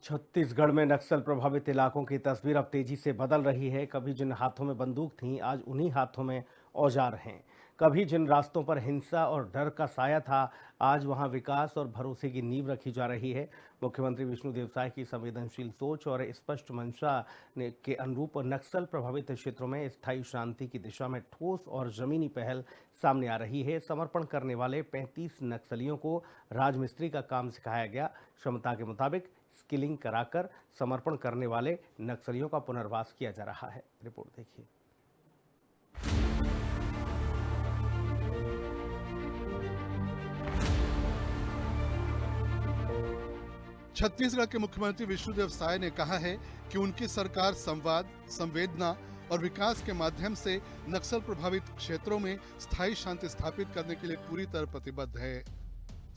छत्तीसगढ़ में नक्सल प्रभावित इलाकों की तस्वीर अब तेजी से बदल रही है। कभी जिन हाथों में बंदूक थी, आज उन्हीं हाथों में औजार हैं। कभी जिन रास्तों पर हिंसा और डर का साया था, आज वहां विकास और भरोसे की नींव रखी जा रही है। मुख्यमंत्री विष्णुदेव साय की संवेदनशील सोच और स्पष्ट मंशा के अनुरूप नक्सल प्रभावित क्षेत्रों में स्थायी शांति की दिशा में ठोस और जमीनी पहल सामने आ रही है। समर्पण करने वाले 35 नक्सलियों को राजमिस्त्री का काम सिखाया गया। क्षमता के मुताबिक स्किलिंग कराकर समर्पण करने वाले नक्सलियों का पुनर्वास किया जा रहा है। रिपोर्ट देखिए। छत्तीसगढ़ के मुख्यमंत्री विष्णुदेव साय ने कहा है कि उनकी सरकार संवाद, संवेदना और विकास के माध्यम से नक्सल प्रभावित क्षेत्रों में स्थायी शांति स्थापित करने के लिए पूरी तरह प्रतिबद्ध है।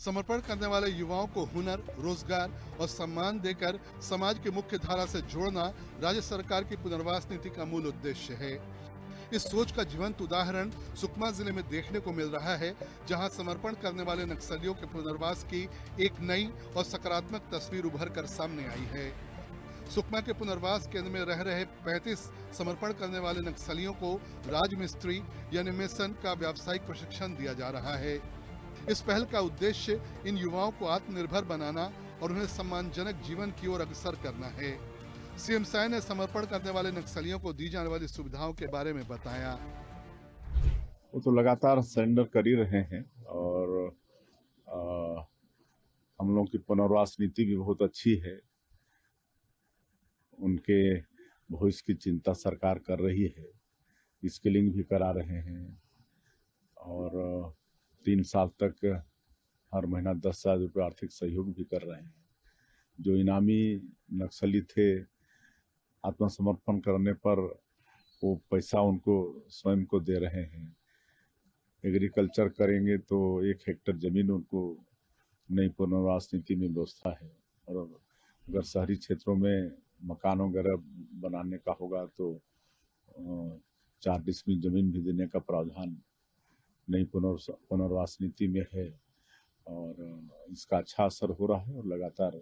समर्पण करने वाले युवाओं को हुनर, रोजगार और सम्मान देकर समाज की मुख्य धारा से जोड़ना राज्य सरकार की पुनर्वास नीति का मूल उद्देश्य है। इस सोच का जीवंत उदाहरण सुकमा जिले में देखने को मिल रहा है, जहां समर्पण करने वाले नक्सलियों के पुनर्वास की एक नई और सकारात्मक तस्वीर उभर कर सामने आई है। सुकमा के पुनर्वास केंद्र में रह रहे 35 समर्पण करने वाले नक्सलियों को राजमिस्त्री यानी मेसन का व्यावसायिक प्रशिक्षण दिया जा रहा है। इस पहल का उद्देश्य इन युवाओं को आत्मनिर्भर बनाना और उन्हें सम्मानजनक जीवन की ओर अग्रसर करना है। सीएम साय ने समर्पण करने वाले नक्सलियों को दी जाने वाली सुविधाओं के बारे में बताया। वो तो लगातार सरेंडर कर ही रहे हैं और हम लोग की पुनर्वास नीति भी बहुत अच्छी है। उनके भविष्य की चिंता सरकार कर रही है, स्किलिंग भी करा रहे हैं और 3 साल तक हर महीना 10,000 रुपये आर्थिक सहयोग भी कर रहे हैं। जो इनामी नक्सली थे, आत्मसमर्पण करने पर वो पैसा उनको स्वयं को दे रहे हैं। एग्रीकल्चर करेंगे तो 1 हेक्टेयर जमीन उनको नई पुनर्वास नीति में व्यवस्था है और अगर शहरी क्षेत्रों में मकान वगैरह बनाने का होगा तो 4 डिसमिल जमीन भी देने का प्रावधान नई पुनर्वास नीति में है और इसका अच्छा असर हो रहा है और लगातार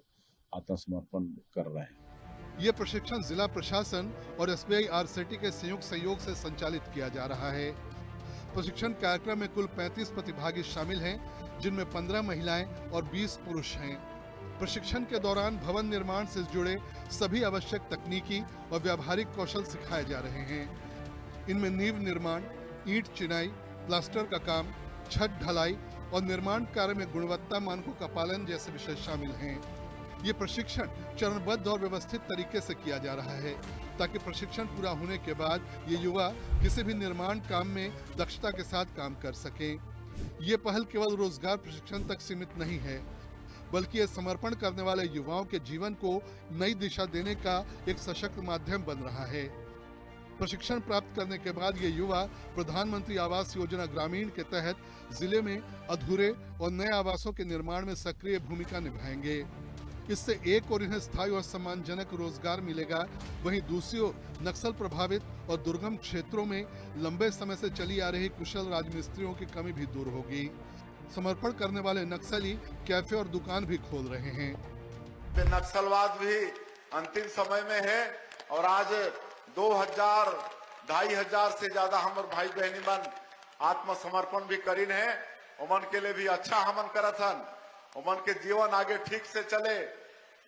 आत्मसमर्पण कर रहे हैं। ये प्रशिक्षण जिला प्रशासन और एसबीआई आरसेटी के संयुक्त सहयोग से संचालित किया जा रहा है। प्रशिक्षण कार्यक्रम में कुल 35 प्रतिभागी शामिल हैं, जिनमें 15 महिलाएं और 20 पुरुष हैं। प्रशिक्षण के दौरान भवन निर्माण से जुड़े सभी आवश्यक तकनीकी और व्यावहारिक कौशल सिखाए जा रहे हैं। इनमें नींव निर्माण, ईंट चिनाई, प्लास्टर का काम, छत ढलाई और निर्माण कार्य में गुणवत्ता मानकों का पालन जैसे विषय शामिल हैं। ये प्रशिक्षण चरणबद्ध और व्यवस्थित तरीके से किया जा रहा है ताकि प्रशिक्षण पूरा होने के बाद ये युवा किसी भी निर्माण काम में दक्षता के साथ काम कर सकें। ये पहल केवल रोजगार प्रशिक्षण तक सीमित नहीं है, बल्कि ये समर्पण करने वाले युवाओं के जीवन को नई दिशा देने का एक सशक्त माध्यम बन रहा है। प्रशिक्षण प्राप्त करने के बाद ये युवा प्रधानमंत्री आवास योजना ग्रामीण के तहत जिले में अधूरे और नए आवासों के निर्माण में सक्रिय भूमिका निभाएंगे। इससे एक और इन्हें स्थायी और सम्मानजनक रोजगार मिलेगा, वहीं दूसरी ओर नक्सल प्रभावित और दुर्गम क्षेत्रों में लंबे समय से चली आ रही कुशल राजमिस्त्रियों की कमी भी दूर होगी। समर्पण करने वाले नक्सली कैफे और दुकान भी खोल रहे हैं। नक्सलवाद भी अंतिम समय में है और आज 2000 2500 से ज्यादा हमारे भाई बहनी मन आत्मसमर्पण भी करीन है। उमन के लिए भी अच्छा हमन करत हन, उमन के जीवन आगे ठीक से चले,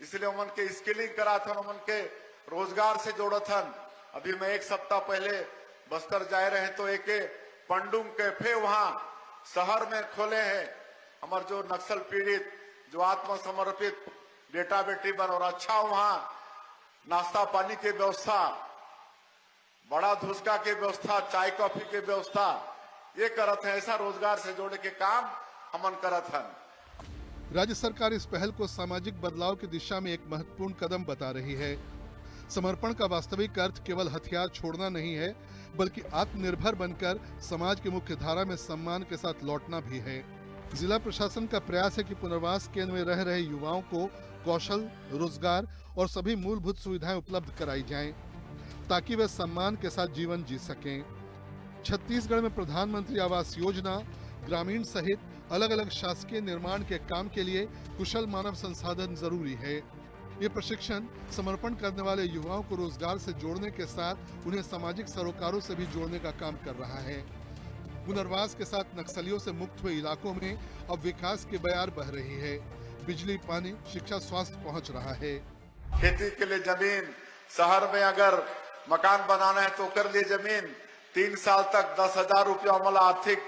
इसलिए उमन के स्किलिंग करात हन, उमन के रोजगार से जोड़त हन। अभी मैं 1 सप्ताह पहले बस्तर जाए रहे तो एक पंडुम कैफे वहां शहर में खोले हैं। हमारे जो नक्सल पीड़ित, जो आत्मसमर्पित बेटा बेटी बन और अच्छा वहां नाश्ता पानी की व्यवस्था, बड़ा धुसका की व्यवस्था, चाय कॉफी की व्यवस्था ये करत है। ऐसा रोजगार से जोड़े के काम हमन करत हन। राज्य सरकार इस पहल को सामाजिक बदलाव की दिशा में एक महत्वपूर्ण कदम बता रही है। समर्पण का वास्तविक अर्थ केवल हथियार छोड़ना नहीं है, बल्कि आत्मनिर्भर बनकर समाज की मुख्य धारा में सम्मान के साथ लौटना भी है। जिला प्रशासन का प्रयास है कि पुनर्वास केंद्र में रह रहे युवाओं को कौशल, रोजगार और सभी मूलभूत सुविधाएं उपलब्ध कराई जाएं, ताकि वे सम्मान के साथ जीवन जी सकें। छत्तीसगढ़ में प्रधानमंत्री आवास योजना ग्रामीण सहित अलग अलग शासकीय निर्माण के काम के लिए कुशल मानव संसाधन जरूरी है। ये प्रशिक्षण समर्पण करने वाले युवाओं को रोजगार से जोड़ने के साथ उन्हें सामाजिक सरोकारों से भी जोड़ने का काम कर रहा है। पुनर्वास के साथ नक्सलियों से मुक्त हुए इलाकों में अब विकास की बयार बह रही है। बिजली, पानी, शिक्षा, स्वास्थ्य पहुंच रहा है। खेती के लिए जमीन, शहर में अगर मकान बनाना है तो कर लिए जमीन, 3 साल तक 10,000 रुपया वाला आर्थिक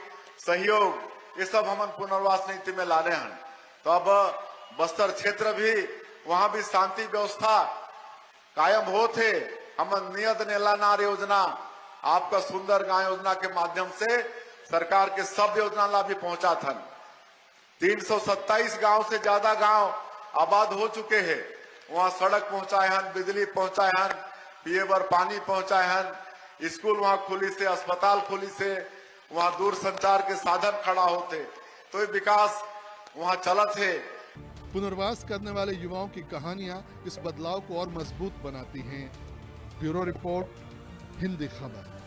सहयोग, ये सब हम पुनर्वास नीति में लाने हैं। तो अब बस्तर क्षेत्र भी, वहां भी शांति व्यवस्था कायम हो थे। हम नियत नेलानार योजना, आपका सुंदर गांव योजना के माध्यम से सरकार के सब योजना ला भी पहुंचा था। 327 गांव से ज्यादा गांव आबाद हो चुके हैं। वहां सड़क पहुंचाए हैं, बिजली पहुंचाए हैं, पिए बर पानी पहुंचाए हैं, स्कूल वहां खुली से, अस्पताल खुली से, वहां दूर संचार के साधन खड़ा होते, तो ये विकास वहां चलत है। पुनर्वास करने वाले युवाओं की कहानियां इस बदलाव को और मजबूत बनाती हैं। ब्यूरो रिपोर्ट, हिंदी खबर।